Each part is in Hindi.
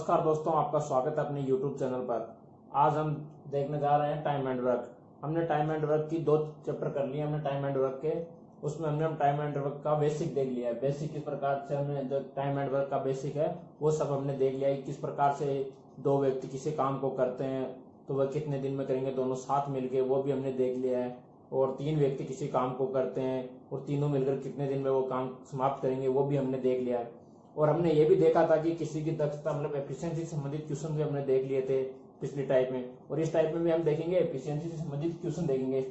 नमस्कार दोस्तों, आपका स्वागत है अपने YouTube चैनल पर। आज हम देखने जा रहे हैं टाइम एंड वर्क। हमने टाइम एंड वर्क की 2 चैप्टर कर लिए हमने टाइम एंड वर्क के। उसमें हमने टाइम एंड वर्क का बेसिक देख लिया है। बेसिक किस प्रकार से हमने जो टाइम एंड वर्क का बेसिक है वो सब हमने देख लिया है। किस प्रकार से दो व्यक्ति किसी काम को करते हैं तो वह कितने दिन में करेंगे दोनों साथ मिलके, वो भी हमने देख लिया है। और 3 व्यक्ति किसी काम को करते हैं और तीनों मिलकर कितने दिन में वो काम समाप्त करेंगे वो भी हमने देख लिया है। और हमने ये भी देखा था कि किसी की दक्षता मतलब एफिशिएंसी से संबंधित क्वेश्चन भी हमने देख लिए थे पिछली टाइप में। और इस टाइप में भी हम देखेंगे एफिशिएंसी से संबंधित क्वेश्चन देखेंगे। इस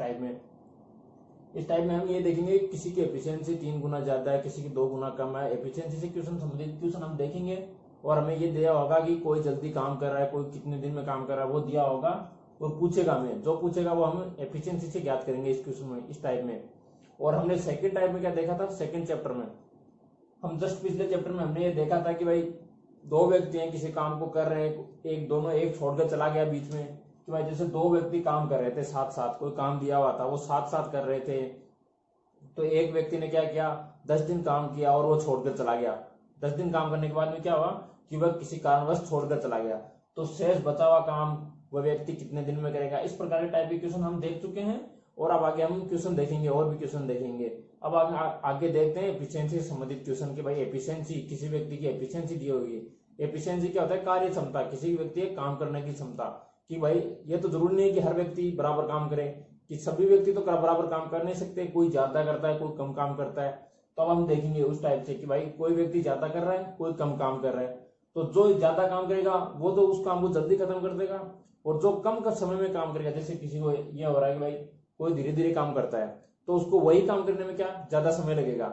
टाइप में हम ये देखेंगे किसी की एफिशिएंसी 3 गुना ज्यादा है, किसी की 2 गुना कम है। एफिशिएंसी से क्वेश्चन संबंधित क्वेश्चन हम देखेंगे। और हमें ये दिया होगा कि कोई जल्दी काम कर रहा है, कोई कितने दिन में काम कर रहा है, वो दिया होगा और पूछेगा हमें, जो पूछेगा वो हम एफिशिएंसी से ज्ञात करेंगे इस क्वेश्चन में, इस टाइप में। और हमने सेकंड टाइप में क्या देखा था, सेकंड चैप्टर में हम जस्ट पिछले चैप्टर में हमने ये देखा था कि भाई 2 व्यक्ति हैं किसी काम को कर रहे हैं, एक छोड़कर चला गया बीच में। कि भाई जैसे 2 व्यक्ति काम कर रहे थे साथ साथ, कोई काम दिया हुआ था वो साथ साथ कर रहे थे। तो एक व्यक्ति ने क्या किया, 10 दिन काम किया और वो छोड़कर चला गया। 10 दिन काम करने के बाद में क्या हुआ कि वह किसी कारणवश छोड़कर चला गया। तो शेष बचा हुआ काम वह व्यक्ति कितने दिन में करेगा। इस प्रकार के टाइप के क्वेश्चन हम देख चुके हैं। और अब आगे हम क्वेश्चन देखेंगे, और भी क्वेश्चन देखेंगे। अब आगे देखते हैं एफिशिएंसी से संबंधित क्वेश्चन। कि भाई एफिशिएंसी, किसी व्यक्ति की एफिशिएंसी दी होगी। एफिशिएंसी क्या होता है, कार्य क्षमता, किसी व्यक्ति के काम करने की क्षमता। कि भाई ये तो जरूरी नहीं है कि हर व्यक्ति बराबर काम करे, कि सभी व्यक्ति तो बराबर काम कर नहीं सकते, कोई ज्यादा करता है कोई कम काम करता है। तो अब हम देखेंगे उस टाइप से कि भाई कोई व्यक्ति ज्यादा कर रहा है कोई कम काम कर रहा है। तो जो ज्यादा काम करेगा वो तो उस काम को जल्दी खत्म कर देगा, और जो कम का समय में काम करेगा, जैसे किसी को यह हो रहा है कि भाई कोई धीरे धीरे काम करता है तो उसको वही काम करने में क्या ज्यादा समय लगेगा।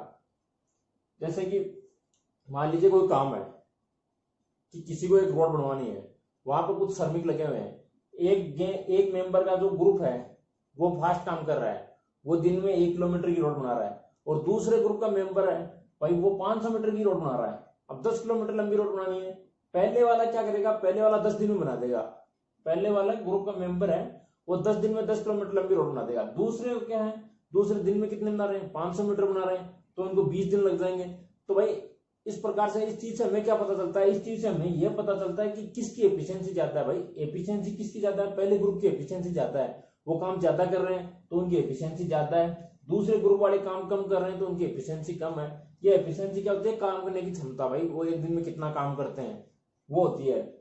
जैसे कि मान लीजिए कोई काम है कि किसी को एक रोड बनवानी है, वहां पर कुछ श्रमिक लगे हुए हैं। एक मेंबर का जो ग्रुप है वो फास्ट काम कर रहा है, वो दिन में 1 किलोमीटर की रोड बना रहा है। और दूसरे ग्रुप का मेंबर है भाई वो 500 मीटर की रोड बना रहा है। अब 10 किलोमीटर लंबी रोड बनानी है। पहले वाला क्या करेगा, पहले वाला 10 दिन में बना देगा। पहले वाला ग्रुप का मेंबर है वो 10 दिन में 10 किलोमीटर लंबी रोड बना देगा। दूसरे को क्या है, दूसरे दिन में कितने बना रहे हैं, 500 मीटर बना रहे हैं, तो उनको 20 दिन लग जाएंगे। तो भाई इस प्रकार से इस चीज से हमें क्या पता चलता है, इस चीज से हमें यह पता चलता है कि किसकी एफिशिएंसी ज्यादा है। भाई एफिशिएंसी किसकी ज्यादा है, पहले ग्रुप की एफिशिएंसी ज्यादा है, वो काम ज्यादा कर रहे हैं तो उनकी एफिशिएंसी ज्यादा है। दूसरे ग्रुप वाले काम कम कर रहे हैं तो उनकी एफिशिएंसी कम है। ये एफिशिएंसी क्या होती है, काम करने की क्षमता, भाई वो एक दिन में कितना काम करते हैं वो होती है।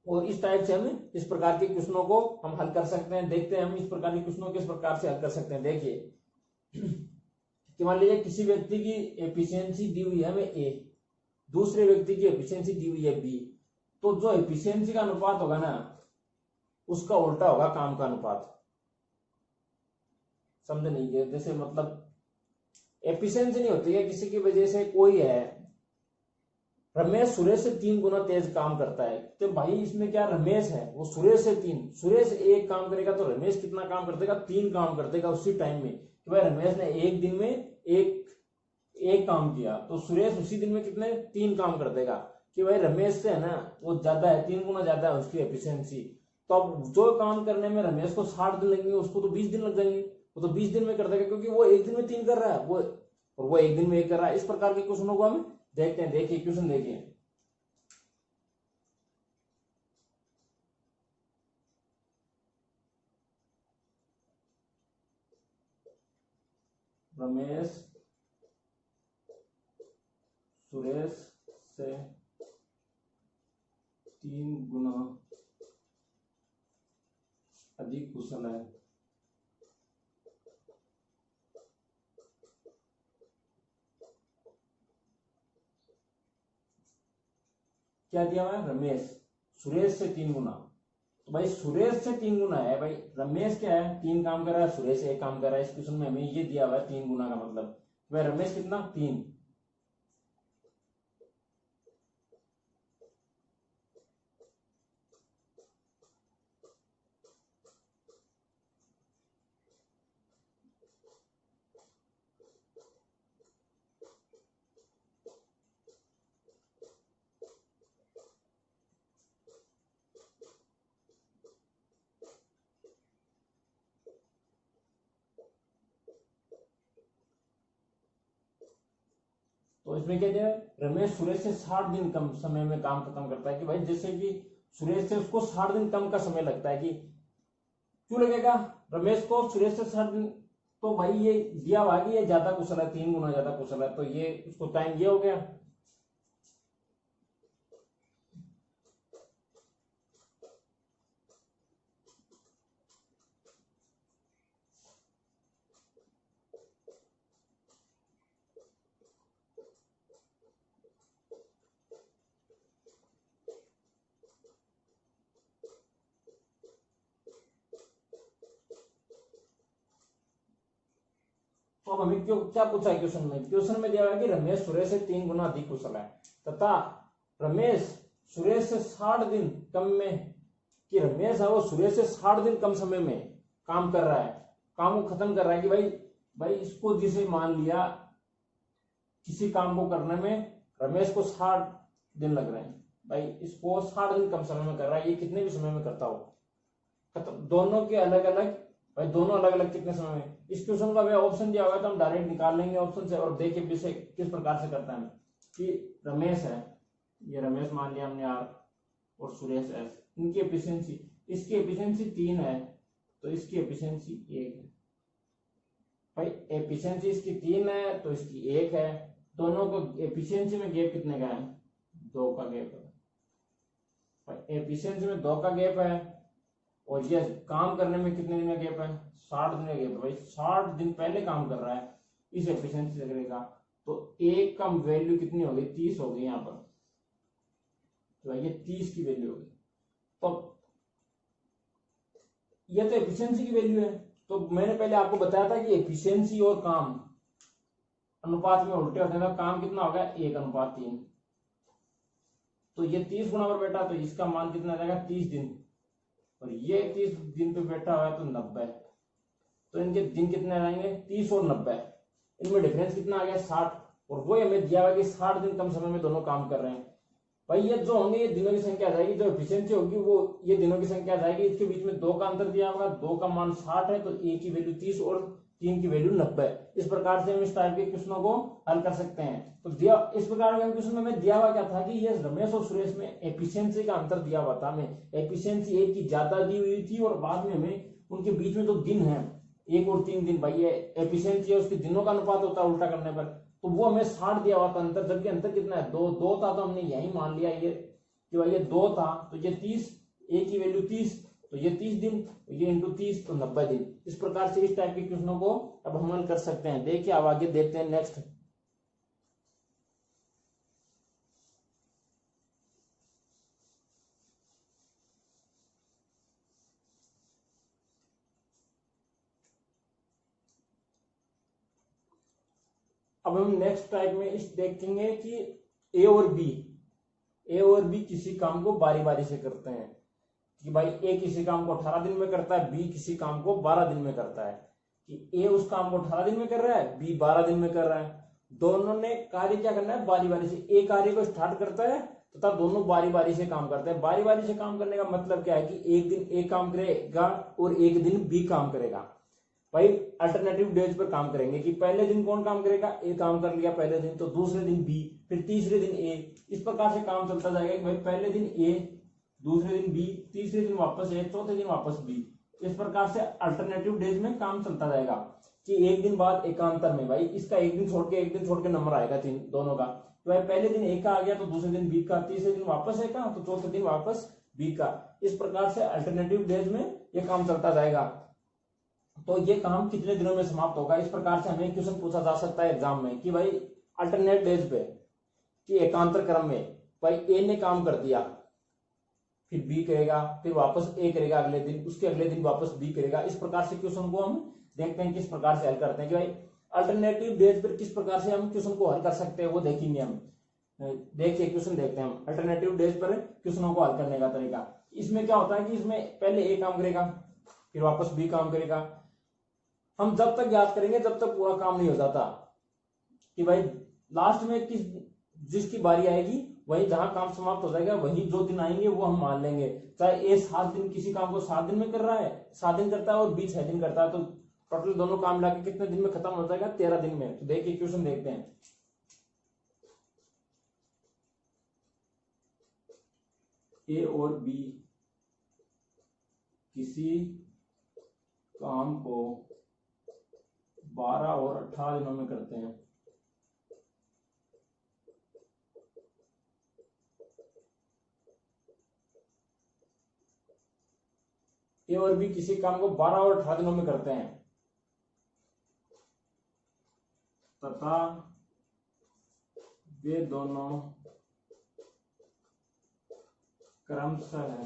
और इस टाइप से हम इस प्रकार के क्वेश्चनों को हम हल कर सकते हैं। देखते हैं हम इस प्रकार के क्वेश्चनों किस प्रकार से हल कर सकते हैं। देखिए कि मान लीजिए किसी व्यक्ति की एफिशिएंसी दी हुई है हमें ए, दूसरे व्यक्ति की एफिशिएंसी दी हुई है बी। तो जो एफिशिएंसी का अनुपात होगा ना उसका उल्टा होगा काम का अनुपात। समझ नहीं, जैसे मतलब एफिशिएंसी नहीं होती है किसी की वजह से, कोई है रमेश सुरेश से 3 गुना तेज काम करता है, तो भाई इसमें क्या रमेश है वो सुरेश से 3, सुरेश 1 काम करेगा तो रमेश कितना काम कर देगा, 3 काम कर देगा उसी टाइम में। कि भाई रमेश ने एक दिन में एक काम किया तो सुरेश उसी दिन में कितने 3 काम कर देगा। कि भाई रमेश से है ना वो ज्यादा है, 3 गुना ज्यादा है उसकी एफिशिएंसी। तो अब जो काम करने में रमेश को 60 दिन लगेंगे उसको तो 20 दिन लग जाएंगे। वो तो 20 दिन में कर देगा क्योंकि वो एक दिन में 3 कर रहा है वो, और वो एक दिन में 1 कर रहा है। इस प्रकार के क्वेश्चनों को हम देखते हैं। देखिए क्वेश्चन देखिए, रमेश सुरेश से 3 गुना अधिक कुशल है। क्या दिया हुआ है, रमेश सुरेश से 3 गुना। तो भाई सुरेश से 3 गुना है, भाई रमेश क्या है 3 काम कर रहा है, सुरेश 1 काम कर रहा है। इस क्वेश्चन में हमें ये दिया हुआ है 3 गुना का मतलब भाई रमेश कितना 3। तो इसमें क्या दिया, रमेश सुरेश से 60 दिन कम समय में काम खत्म करता है। कि भाई जैसे कि सुरेश से उसको 60 दिन कम का समय लगता है, कि क्यों लगेगा रमेश को सुरेश से 60 दिन, तो भाई ये दिया हुआ कि ये ज्यादा कुशल है, 3 गुना ज्यादा कुशल है, तो ये उसको टाइम ये हो गया। तो अब हमें क्यों क्या पूछा है क्वेश्चन में, क्वेश्चन में दिया हुआ है कि रमेश सुरेश से 3 गुना अधिक कुशल है तथा रमेश सुरेश से 60 दिन कम में, कि रमेश है वो सुरेश से 60 दिन कम समय में काम कर रहा है, काम को खत्म कर रहा है। कि भाई इसको जिसे मान लिया किसी काम को करने में रमेश को 60 दिन लग रहे हैं, भाई इसको 60 दिन कम समय में कर रहा है, ये कितने भी समय में करता हो खत्म, दोनों के अलग अलग, भाई दोनों अलग अलग कितने समय में। इस क्वेश्चन का हमें ऑप्शन दिया होगा तो हम डायरेक्ट निकाल लेंगे ऑप्शन से और देखिए विषय किस प्रकार से करता है। कि रमेश है, ये रमेश मान लिया हमने आर और सुरेश एस, इनकी एफिशिएंसी, इसकी एफिशिएंसी 3 है तो इसकी एफिशिएंसी 1 है। भाई एफिशिएंसी इसकी 3 है तो इसकी 1 है, दोनों को एफिशिएंसी में गैप कितने का है, 2 का गैप है। भाई एफिशिएंसी में 2 का गैप है और ये काम करने में कितने दिन का गैप है, 60 दिन का गैप है। भाई 60 दिन पहले काम कर रहा है इस एफिशिएंसी से करेगा, तो एक का वैल्यू कितनी होगी, 30 होगी यहाँ पर, तो ये 30 की वैल्यू होगी। तो ये तो एफिशिएंसी की वैल्यू है। तो मैंने पहले आपको बताया था कि एफिशिएंसी और काम अनुपात में उल्टे होते हैं, तो काम कितना होगा 1:3। तो ये 30 गुना पर बैठा तो इसका मान कितना जाएगा 30 दिन, और ये 30 दिन पे बैठा हुआ है तो 90, तो इनके दिन कितने आएंगे 30 और 90, इनमें डिफरेंस कितना आ गया 60, और वो हमें दिया हुआ कि 60 दिन कम समय में दोनों काम कर रहे हैं। भाई ये जो होंगे ये दिनों की संख्या आ जाएगी, जो एफिशिएंसी होगी वो ये दिनों की संख्या आ जाएगी, इसके बीच में 2 का अंतर दिया होगा, 2 का मान 60 है तो ए की वैल्यू 30 और 3 की वैल्यू 90। इस प्रकार से हम इस टाइप के क्वेश्चनों को हल कर सकते हैं। तो दिया इस प्रकार के क्वेश्चन में दिया हुआ क्या था कि ये रमेश और सुरेश में एफिशिएंसी का अंतर दिया हुआ था, हमें एफिशिएंसी एक की ज्यादा दी हुई थी और बाद में हमें उनके बीच में जो दिन है 1 और 3 दिन, भाई ये एफिशिएंसी है उसके दिनों का अनुपात होता है उल्टा करने पर, तो वो हमें 60 दिया हुआ था अंतर, जबकि अंतर कितना है 2 था, तो हमने यही मान लिया ये कि भाई ये 2 था तो ये 30, ए की वैल्यू 30 तो ये 30 दिन, ये इंटू 30 तो 90 दिन। इस प्रकार से इस टाइप के क्वेश्चनों को अब हम हल कर सकते हैं। देखिए अब आगे देखते हैं नेक्स्ट। अब हम नेक्स्ट टाइप में इस देखेंगे कि ए और बी किसी काम को बारी बारी से करते हैं, कि भाई ए किसी काम को 18 दिन में करता है, बी किसी काम को 12 दिन में करता है। कि ए उस काम को 18 दिन में कर रहा है, बी 12 दिन में कर रहा है, दोनों ने कार्य क्या करना है बारी बारी से, ए कार्य को स्टार्ट करता है तथा दोनों बारी बारी से काम करते हैं। बारी बारी से काम करने का मतलब क्या है कि एक दिन ए काम करेगा और एक दिन बी काम करेगा। भाई अल्टरनेटिव डेज पर काम करेंगे, कि पहले दिन कौन काम करेगा, ए काम कर लिया पहले दिन, तो दूसरे दिन बी, फिर तीसरे दिन ए, इस प्रकार से काम चलता जाएगा कि भाई पहले दिन ए, दूसरे दिन बी, तीसरे दिन वापस ए, चौथे दिन वापस बी। इस प्रकार से अल्टरनेटिव डेज में काम चलता जाएगा कि एक दिन बाद एकांतर में, भाई इसका एक दिन छोड़ के नंबर आएगा दोनों का, तो भाई पहले दिन ए का आ गया तो दूसरे दिन बी का, तीसरे दिन वापस ए का तो चौथे दिन वापस बी का। इस प्रकार से अल्टरनेटिव डेज में ये काम चलता जाएगा। तो ये काम कितने दिनों में समाप्त होगा, इस प्रकार से हमें क्वेश्चन पूछा जा सकता है एग्जाम में कि भाई अल्टरनेट डेज पे कि एकांतर क्रम में, भाई ए ने काम कर दिया फिर बी करेगा, फिर वापस ए करेगा अगले दिन, उसके अगले दिन वापस बी करेगा। इस प्रकार से क्वेश्चन को हम देखते हैं किस प्रकार से हल करते हैं कि भाई अल्टरनेटिव डेज पर किस प्रकार से हम क्वेश्चन को हल कर सकते हैं, वो देखेंगे हम। देखिए क्वेश्चन देखते हैं हम अल्टरनेटिव डेज पर क्वेश्चनों को हल करने का तरीका। इसमें क्या होता है कि इसमें पहले ए काम करेगा फिर वापस बी काम करेगा। हम जब तक याद करेंगे जब तक पूरा काम नहीं हो जाता, कि भाई लास्ट में जिसकी बारी आएगी वही जहां काम समाप्त हो जाएगा वही जो दिन आएंगे वो हम मान लेंगे। चाहे ए 7 दिन किसी काम को 7 दिन में कर रहा है, 7 दिन करता है और बी 6 दिन करता है, तो टोटल दोनों काम मिला के कितने दिन में खत्म हो जाएगा 13 दिन में। तो देखिए क्वेश्चन देखते हैं। ए और बी किसी काम को 12 और 18 दिनों में करते हैं। ए और बी किसी काम को 12 और 18 दिनों में करते हैं तथा वे दोनों क्रमशः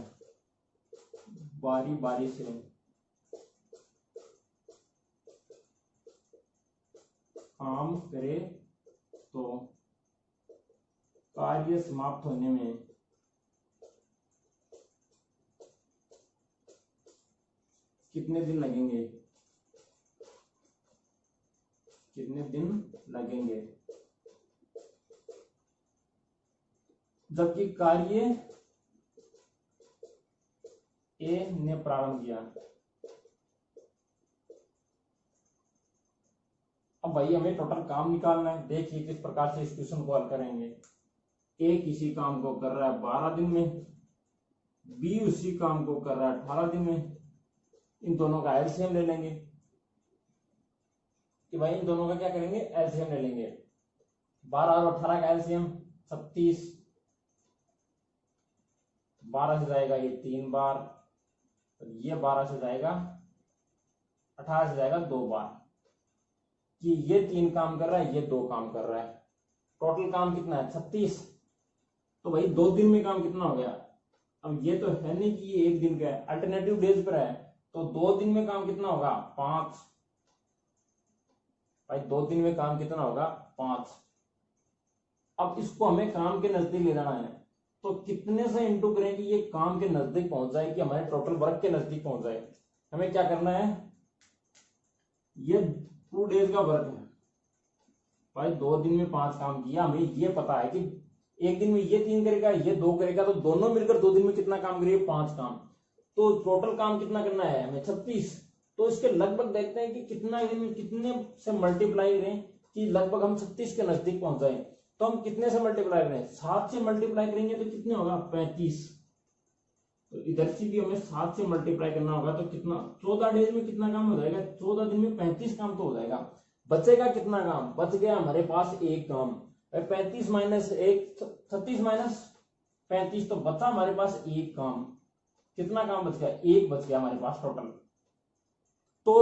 बारी बारी से काम करे तो कार्य समाप्त होने में कितने दिन लगेंगे? कितने दिन लगेंगे? जबकि कार्य ए ने प्रारंभ किया। अब भाई हमें टोटल काम निकालना है। देखिए किस प्रकार से इस क्वेश्चन को हल करेंगे। ए किसी काम को कर रहा है 12 दिन में, बी उसी काम को कर रहा है 18 दिन में। इन दोनों का एलसीएम ले लेंगे कि भाई इन दोनों का क्या करेंगे? एलसीएम ले लेंगे। 12 और 18 का एलसीएम 36, 12 से जाएगा ये 3 बार, और ये 12 से जाएगा 18 से जाएगा 2 बार, कि ये 3 काम कर रहा है, ये 2 काम कर रहा है। टोटल काम कितना है? 36। तो भाई 2 दिन में काम कितना हो गया? अब ये तो है नहीं कि ये 1 दिन का है, अल्टरनेटिव डेज पर है, तो 2 दिन में काम कितना होगा? 5। भाई 2 दिन में काम कितना होगा? 5। अब इसको हमें काम के नजदीक ले जाना है, तो कितने से इंटू करें कि ये काम के नजदीक पहुंच जाए, कि हमारे टोटल वर्क के नजदीक पहुंच जाए। हमें क्या करना है? ये 2 डेज का वर्क है भाई, 2 दिन में 5 काम किया। हमें ये पता है कि 1 दिन में ये 3 करेगा, ये 2 करेगा, तो दोनों मिलकर 2 दिन में कितना काम करेंगे? 5 काम। तो टोटल काम कितना करना है हमें? 36। तो इसके लगभग देखते हैं कि कितना कितने से मल्टीप्लाई करें कि लगभग हम 36 के नजदीक पहुंच जाए। तो हम कितने से मल्टीप्लाई करें? 7 से मल्टीप्लाई करेंगे तो कितने होगा? 35। तो इधर से भी हमें 7 से मल्टीप्लाई करना होगा, तो कितना? 14 डेज में कितना काम हो जाएगा? 14 दिन में 35 काम तो हो जाएगा। बचेगा कितना काम? बच गया हमारे पास 1 काम। 35 माइनस 1, 36 माइनस 35, तो बचा हमारे पास 1 काम। कितना काम बच गया? 1 बच गया हमारे पास टोटल। तो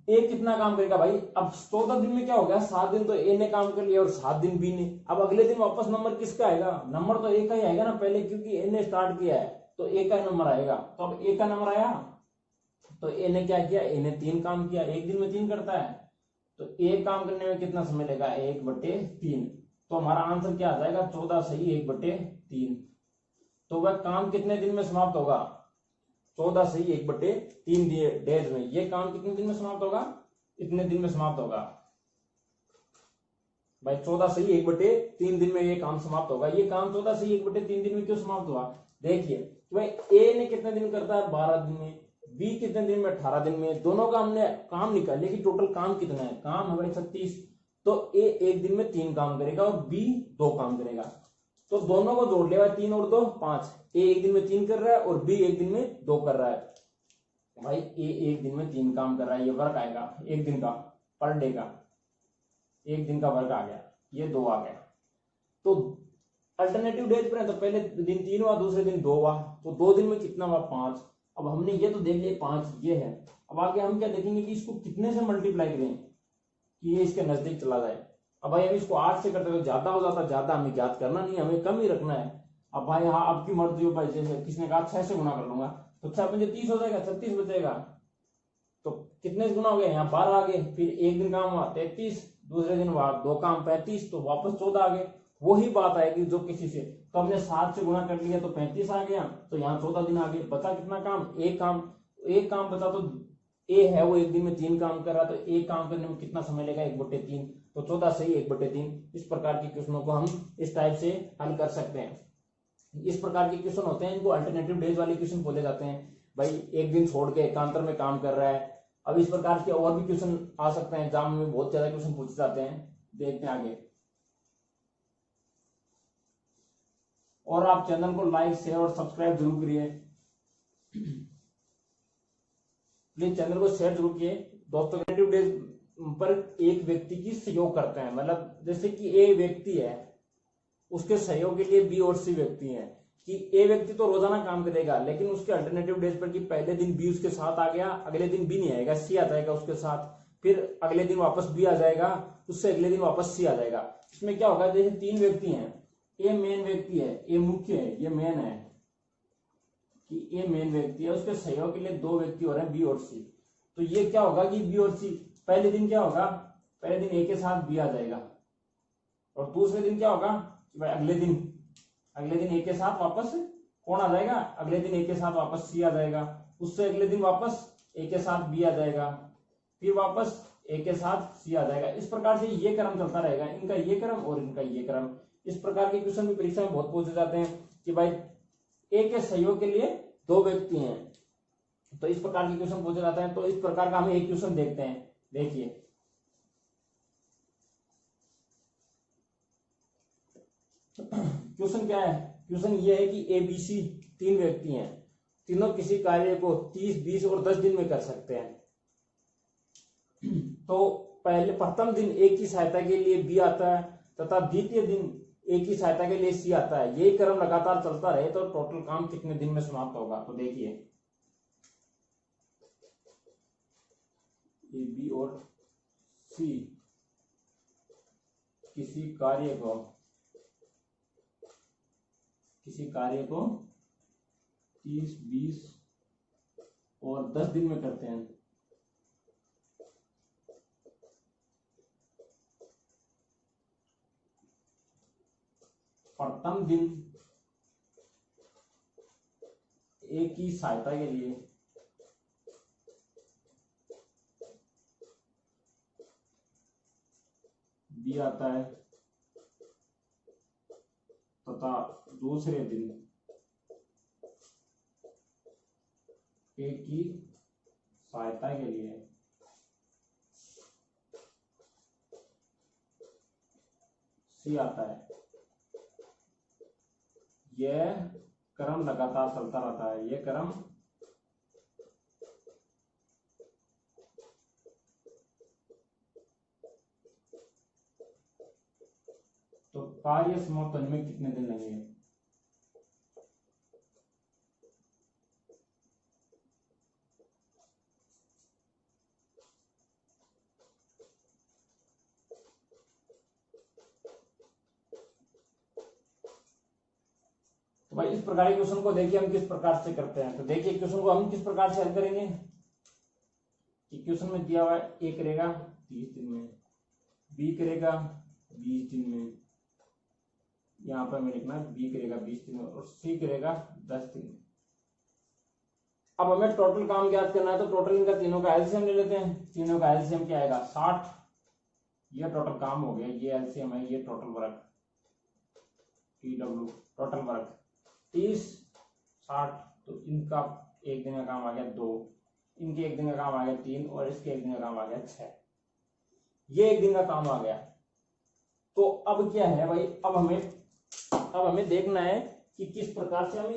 ए कितना काम करेगा भाई? अब 14 दिन में क्या हो गया? 7 दिन तो ए ने काम कर लिया और 7 दिन बी ने। अब अगले दिन वापस नंबर किसका आएगा? नंबर तो ए का ही आएगा ना पहले, क्योंकि ए ने स्टार्ट किया है, तो ए का नंबर आएगा। तो अब ए का नंबर आया, तो ए ने क्या किया? ए ने 3 काम किया। 1 दिन में 3 करता है, तो 1 काम करने में कितना समय लेगा? 1/3। तो हमारा आंसर क्या आ जाएगा? 14 सही 1/3। तो वह काम कितने दिन में समाप्त होगा? 14 सही 1/3 डेज में। ये काम कितने दिन में समाप्त होगा? इतने दिन में समाप्त होगा भाई। 14 सही 1/3 दिन में ये काम समाप्त होगा। ये काम 14 सही 1/3 दिन में क्यों समाप्त हुआ? देखिए भाई ए ने कितने दिन करता है? 12 दिन में। बी कितने दिन में? 18 दिन में। दोनों का हमने काम निकाले कि टोटल काम कितना है। काम है भाई 36। तो ए 1 दिन में 3 काम करेगा और बी 2 काम करेगा। तो दोनों को जोड़ लिया, 3 और 2 5। ए 1 दिन में 3 कर रहा है और बी 1 दिन में 2 कर रहा है। भाई ए 1 दिन में 3 काम कर रहा है, ये वर्क आएगा 1 दिन का, पर डे का 1 दिन का वर्क आ गया, ये 2 आ गया। तो अल्टरनेटिव डेज पर है, तो पहले दिन 3 हुआ, दूसरे दिन 2 हुआ, तो 2 दिन में कितना हुआ? 5। अब हमने ये तो देख लिया 5 ये है। अब आगे हम क्या देखेंगे कि इसको कितने से मल्टीप्लाई करें कि ये इसके नजदीक चला जाए। अब भाई हम इसको 8 से करते तो ज्यादा हो जाता, ज्यादा हमें ज्ञात करना नहीं, हमें कम ही रखना है। अब भाई हाँ आपकी मर्जी हो भाई, जैसे किसने कहा 6 से गुना कर लूंगा, तो 6 पंजे 30 हो जाएगा, 36 बचेगा। तो कितने गुना हो गए? यहाँ 12 आ गए। फिर 1 दिन काम हुआ 33, दूसरे दिन हुआ 2 काम 35, तो वापस 14 आ गए। वही बात आएगी जो किसी से, तो हमने 7 से गुना कर लिया तो 35 आ गया, तो यहाँ 14 दिन आ गए। बचा कितना काम? 1 काम। 1 काम बचा, तो ए है वो 1 दिन में 3 काम कर रहा, तो 1 काम करने में कितना समय लेगा? 1/3। तो 14 सही 1/3। इस प्रकार के क्वेश्चनों को हम इस टाइप से हल कर सकते हैं। इस प्रकार के क्वेश्चन होते हैं, इनको अल्टरनेटिव डेज वाले क्वेश्चन बोले जाते हैं। भाई 1 दिन छोड़ के एकांतर में काम कर रहा है। अब इस प्रकार के और भी क्वेश्चन आ सकते हैं, एग्जाम में बहुत ज्यादा क्वेश्चन पूछे जाते हैं। देखते हैं आगे। और आप चैनल को लाइक शेयर और सब्सक्राइब जरूर करिए। प्लीज चैनल को शेयर जरूर किए दोस्तों। अल्टरनेटिव डेज पर एक व्यक्ति की सहयोग करते हैं, मतलब जैसे कि ए व्यक्ति है, उसके सहयोग के लिए बी और सी व्यक्ति हैं। कि ए व्यक्ति तो रोजाना काम करेगा, लेकिन उसके अल्टरनेटिव डेज पर कि पहले दिन बी उसके साथ आ गया, अगले दिन बी नहीं आएगा, सी आ जाएगा उसके साथ, फिर अगले दिन वापस बी आ जाएगा, उससे अगले दिन वापस सी आ जाएगा। इसमें क्या होगा, जैसे 3 व्यक्ति हैं, ए मेन व्यक्ति है, ए मुख्य है, ये मेन है कि ए मेन व्यक्ति है, उसके सहयोग के लिए 2 व्यक्ति हो रहे हैं बी और सी। तो ये क्या होगा कि बी और सी, पहले दिन क्या होगा, पहले दिन ए के साथ बी आ जाएगा, और दूसरे दिन क्या होगा, अगले दिन ए के साथ वापस कौन आ जाएगा, अगले दिन ए के साथ वापस सी आ जाएगा, उससे अगले दिन वापस ए के साथ बी आ जाएगा, फिर वापस ए के साथ सी आ जाएगा। इस प्रकार से ये क्रम चलता रहेगा, इनका ये क्रम और इनका ये क्रम। इस प्रकार के क्वेश्चन भी परीक्षा में बहुत पूछे जाते हैं कि भाई ए के सहयोग के लिए 2 व्यक्ति हैं, तो इस प्रकार के क्वेश्चन पूछे जाते हैं। तो इस प्रकार का हम एक क्वेश्चन देखते हैं। देखिए क्वेश्चन क्या है, क्वेश्चन ये है कि ए बी सी 3 व्यक्ति हैं, तीनों किसी कार्य को 30, 20 और 10 दिन में कर सकते हैं। तो पहले प्रथम दिन ए की सहायता के लिए बी आता है तथा द्वितीय दिन ए की सहायता के लिए सी आता है। यही क्रम लगातार चलता रहे तो टोटल काम कितने दिन में समाप्त होगा। तो देखिए ए बी और सी किसी कार्य को 30, 20 और 10 दिन में करते हैं। प्रथम दिन ए की सहायता के लिए बी आता है तथा दूसरे दिन ए की सहायता के लिए सी आता है। यह क्रम लगातार चलता रहता है, यह क्रम तो कार्य समाप्त होने में कितने दिन लगेंगे। तो भाई इस प्रकार के क्वेश्चन को देखिए हम किस प्रकार से करते हैं। तो देखिए क्वेश्चन को हम किस प्रकार से हल करेंगे कि क्वेश्चन में दिया हुआ है ए करेगा 30 दिन में, बी करेगा 20 दिन में, यहाँ पर मैं लिखना बी करेगा 20 दिन में और सी करेगा 10 दिन में। अब हमें टोटल काम ज्ञात करना है, तो टोटल इनका तीनों का एलसीएम ले लेते हैं। तीनों का एलसीएम क्या आएगा 60। ये टोटल काम हो गया, ये एलसीएम है, ये total work TW total work 30, 60। तो इनका एक दिन का काम आ गया 2, इनके एक दिन का काम आ गया 3 और इसके एक दिन का काम आ गया 6। ये एक दिन का काम आ गया। तो अब क्या है भाई, अब हमें देखना है कि किस प्रकार से हम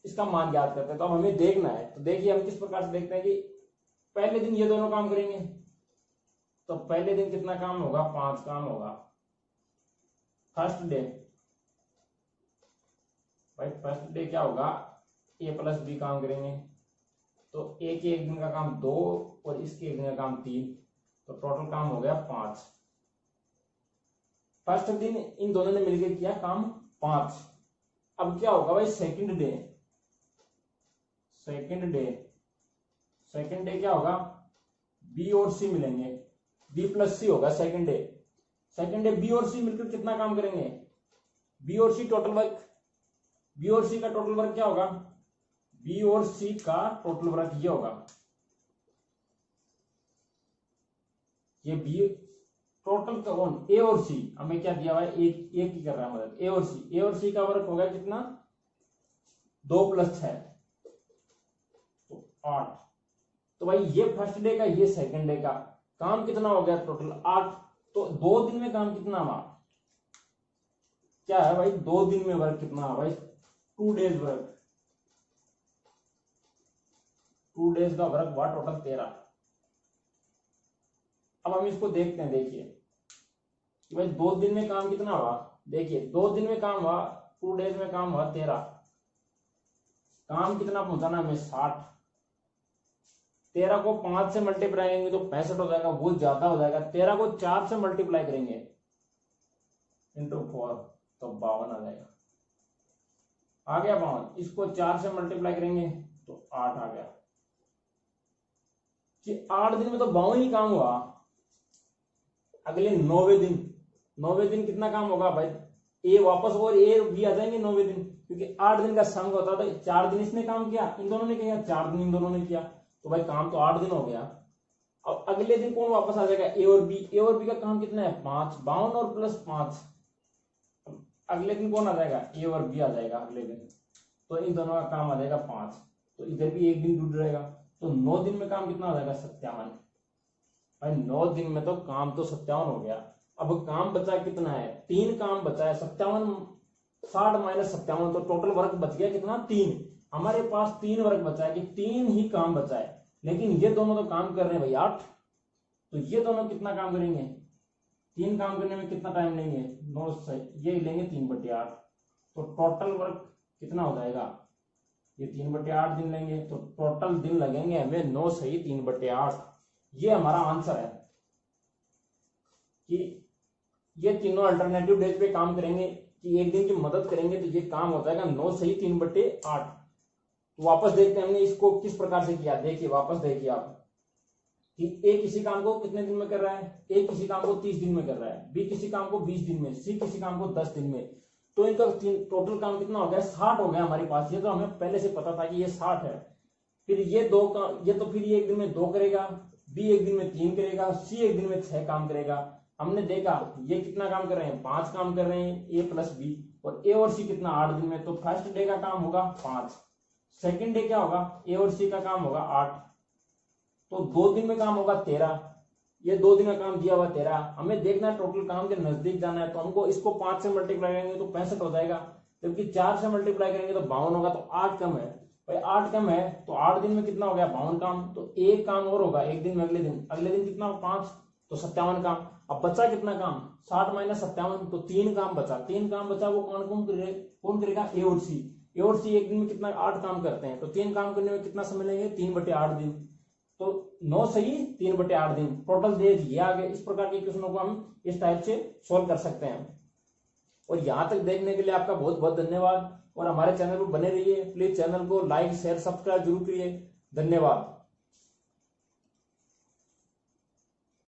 इसका मान ज्ञात करते हैं। तो अब हमें देखना है, तो देखिए हम किस प्रकार से देखते हैं कि पहले दिन ये दोनों काम करेंगे। तो पहले दिन कितना काम होगा, 5 काम होगा। फर्स्ट डे भाई, फर्स्ट डे क्या होगा, ए प्लस बी काम करेंगे। तो ए के एक दिन का काम 2 और इसके एक दिन का काम 3, तो टोटल काम हो गया 5। फर्स्ट दिन इन दोनों ने मिलकर किया काम 5। अब क्या होगा भाई, सेकंड डे क्या होगा, बी और सी मिलेंगे, बी प्लस सी होगा सेकंड डे बी और सी मिलकर कितना काम करेंगे, बी और सी टोटल वर्क, बी और सी का टोटल वर्क क्या होगा, बी और सी का टोटल वर्क ये होगा, ये बी टोटल कौन, ए और सी। हमें क्या दिया हुआ है, एक ही कर रहा है मदद, ए और सी का वर्क होगा कितना, 2 + 6 तो 8। तो भाई ये फर्स्ट डे का, ये सेकंड डे का काम कितना हो गया, टोटल 8। तो 2 दिन में काम कितना हुआ, क्या है भाई, 2 दिन में वर्क कितना है भाई, 2 डेज वर्क, 2 डेज का वर्क हुआ टोटल 13। अब हम इसको देखते हैं, देखिए कि भाई 2 दिन में काम कितना हुआ, देखिए 2 दिन में काम हुआ, 2 डेज में काम हुआ 13, काम कितना पहुंचाना हमें 60, 13 को 5 से मल्टीप्लाई करेंगे तो 65 हो जाएगा, वो ज्यादा हो जाएगा। 13 को 4 से मल्टीप्लाई करेंगे इंटू 4 तो 52 आ जाएगा, आ गया 52। इसको 4 से मल्टीप्लाई करेंगे तो 8 आ गया, कि 8 दिन में तो 52 ही काम हुआ। अगले 9वें दिन, 9वें दिन कितना काम होगा भाई, ए वापस और ए भी आ जाएंगे 9वें दिन, क्योंकि 8 दिन का संग होता था। 4 दिन इसने काम किया, इन दोनों ने किया, 4 दिन इन दोनों ने किया, तो भाई काम तो 8 दिन हो गया। अब अगले दिन कौन वापस आ जाएगा, ए और बी। ए और बी का काम कितना है 5, 52 और प्लस 5। अगले दिन कौन आ जाएगा, ए और बी आ जाएगा अगले दिन, तो इन दोनों का काम आ जाएगा 5, तो इधर भी एक दिन जुड़ जाएगा, तो 9 दिन में काम कितना हो जाएगा 57। भाई 9 दिन में तो काम तो 57 हो गया। अब काम बचा कितना है, 3 काम बचा है, 57 60 माइनस 57, तो टोटल वर्क बच गया कितना 3। हमारे पास 3 वर्क बचा है, कि 3 ही काम बचा है, लेकिन ये दोनों तो काम कर रहे हैं भाई 8, तो ये दोनों कितना काम करेंगे, 3 काम करने में कितना टाइम लेंगे 9 से ये लेंगे 3/8, तो टोटल वर्क कितना हो जाएगा, ये 3/8 दिन लेंगे, तो टोटल दिन लगेंगे हमें 9 सही 3/8। ये हमारा आंसर है कि ये तीनों अल्टरनेटिव डेज पे काम करेंगे, कि एक दिन की मदद करेंगे, तो ये काम हो जाएगा 9 सही 3/8। तो वापस देखते हैं हमने इसको किस प्रकार से किया। देखिए वापस देखिए आप कि ए किसी काम को कितने दिन में कर रहा है, ए किसी काम को 30 दिन में कर रहा है, बी किसी काम को 20 दिन में, सी किसी काम को 10 दिन में, तो इनका टोटल काम कितना हो गया 60 हो गया हमारे पास। ये तो हमें पहले से पता था कि ये 60 है। फिर ये 2 काम, ये तो फिर ये एक दिन में 2 करेगा, बी एक दिन में 3 करेगा, सी एक दिन में 6 काम करेगा। हमने देखा ये कितना काम कर रहे हैं 5 काम कर रहे हैं ए प्लस बी, और ए और सी कितना 8 दिन में, तो फर्स्ट डे का काम होगा 5, सेकेंड डे क्या होगा ए और सी का काम होगा 8, तो 2 दिन में काम होगा 13। ये 2 दिन का काम दिया हुआ 13, हमें देखना है टोटल काम के नजदीक जाना है, तो हमको इसको 5 से मल्टीप्लाई करेंगे तो 65 हो जाएगा, जबकि 4 से मल्टीप्लाई करेंगे तो 52 होगा, तो 8 कम है भाई, 8 कम है, तो 8 दिन में कितना हो गया 52 काम, तो एक काम और होगा एक दिन में, अगले दिन कितना 5, तो 57 काम। अब बचा कितना काम 60 माइनस 57, तो 3 काम बचा, 3 काम बचा, वो कौन करेगा ए और सी। ए और सी एक दिन में कितना 8 काम करते हैं, तो 3 काम करने में कितना समय लेंगे 3/8 दिन, तो 9 सही 3/8 दिन टोटल दे दिए। आगे इस प्रकार के क्वेश्चनों को हम इस टाइप से सोल्व कर सकते हैं। और यहां तक देखने के लिए आपका बहुत बहुत धन्यवाद, और हमारे चैनल पर बने रहिए। प्लीज चैनल को लाइक शेयर सब्सक्राइब जरूर करिए। धन्यवाद।